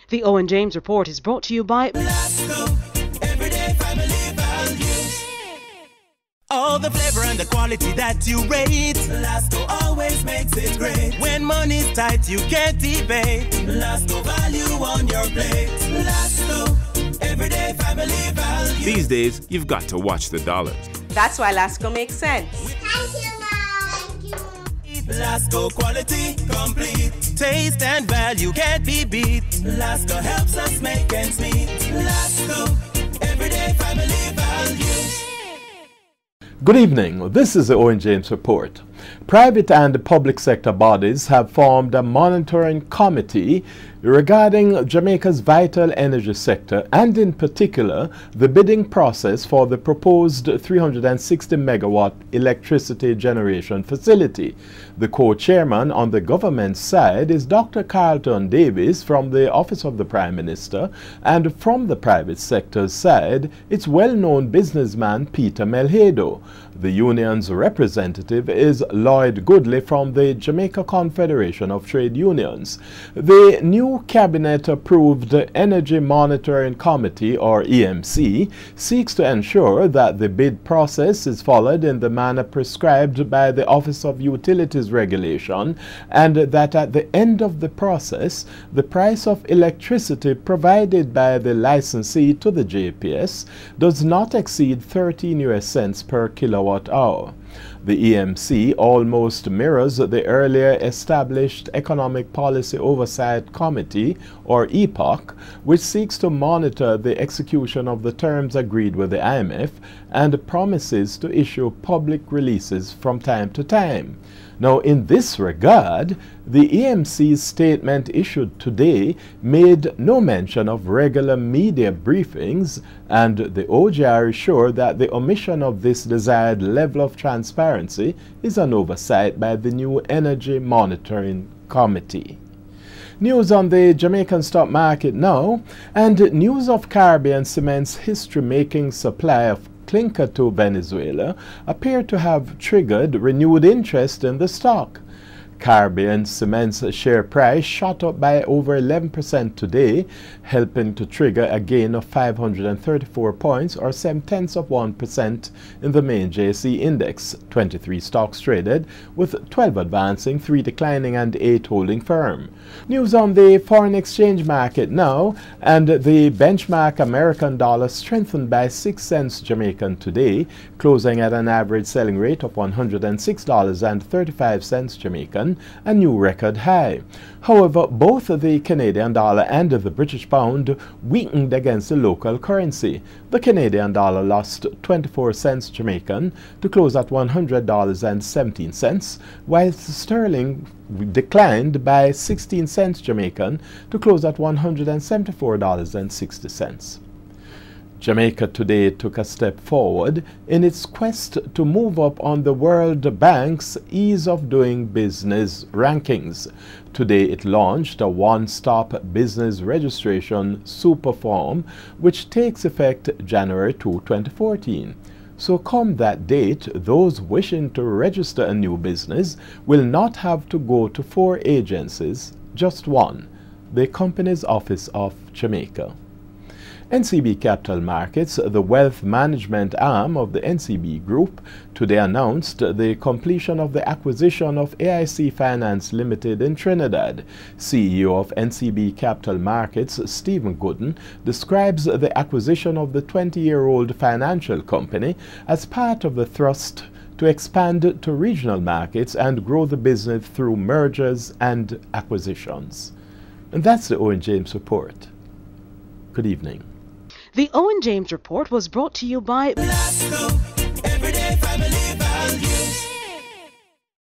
The Owen James Report is brought to you by Everyday family values. All the flavor and the quality that you rate, Lasco always makes it great. When money's tight, you can't debate. Lasco value on your plate. Lasco, everyday family values. These days, you've got to watch the dollars. That's why Lasco makes sense. Thank you, Mom. Thank you, Mom. Lasco quality complete. Taste and value can't be beat. Lasco helps us make ends meet. Lasco, everyday family values. Good evening. This is the Owen James Report. Private and public sector bodies have formed a monitoring committee regarding Jamaica's vital energy sector and in particular the bidding process for the proposed 360 megawatt electricity generation facility. The co-chairman on the government side is Dr. Carlton Davis from the Office of the Prime Minister, and from the private sector's side it's well-known businessman Peter Melhedo. The union's representative is Lloyd Goodley from the Jamaica Confederation of Trade Unions. The new cabinet-approved Energy Monitoring Committee, or EMC, seeks to ensure that the bid process is followed in the manner prescribed by the Office of Utilities Regulation, and that at the end of the process, the price of electricity provided by the licensee to the JPS does not exceed 13 US cents per kilowatt hour. The EMC almost mirrors the earlier established Economic Policy Oversight Committee, or EPOC, which seeks to monitor the execution of the terms agreed with the IMF and promises to issue public releases from time to time. Now, in this regard, the EMC's statement issued today made no mention of regular media briefings, and the OJR is sure that the omission of this desired level of transparency is an oversight by the new Energy Monitoring Committee. News on the Jamaican stock market now, and news of Caribbean Cement's history-making supply of clinker to Venezuela appear to have triggered renewed interest in the stock. Caribbean Cement's share price shot up by over 11% today, helping to trigger a gain of 534 points or 0.7% in the main JSE index. 23 stocks traded, with 12 advancing, 3 declining and 8 holding firm. News on the foreign exchange market now, and the benchmark American dollar strengthened by 6 cents Jamaican today, closing at an average selling rate of $106.35 Jamaican, a new record high. However, both the Canadian dollar and the British pound weakened against the local currency. The Canadian dollar lost 24 cents Jamaican to close at $100.17, while sterling declined by 16 cents Jamaican to close at $174.60. Jamaica today took a step forward in its quest to move up on the World Bank's Ease of Doing Business rankings. Today it launched a one-stop business registration super form which takes effect January 2, 2014. So come that date, those wishing to register a new business will not have to go to 4 agencies, just one, the Companies Office of Jamaica. NCB Capital Markets, the wealth management arm of the NCB Group, today announced the completion of the acquisition of AIC Finance Limited in Trinidad. CEO of NCB Capital Markets, Stephen Gooden, describes the acquisition of the 20-year-old financial company as part of the thrust to expand to regional markets and grow the business through mergers and acquisitions. And that's the Owen James Report. Good evening. The Owen James Report was brought to you by Lasco, everyday family values.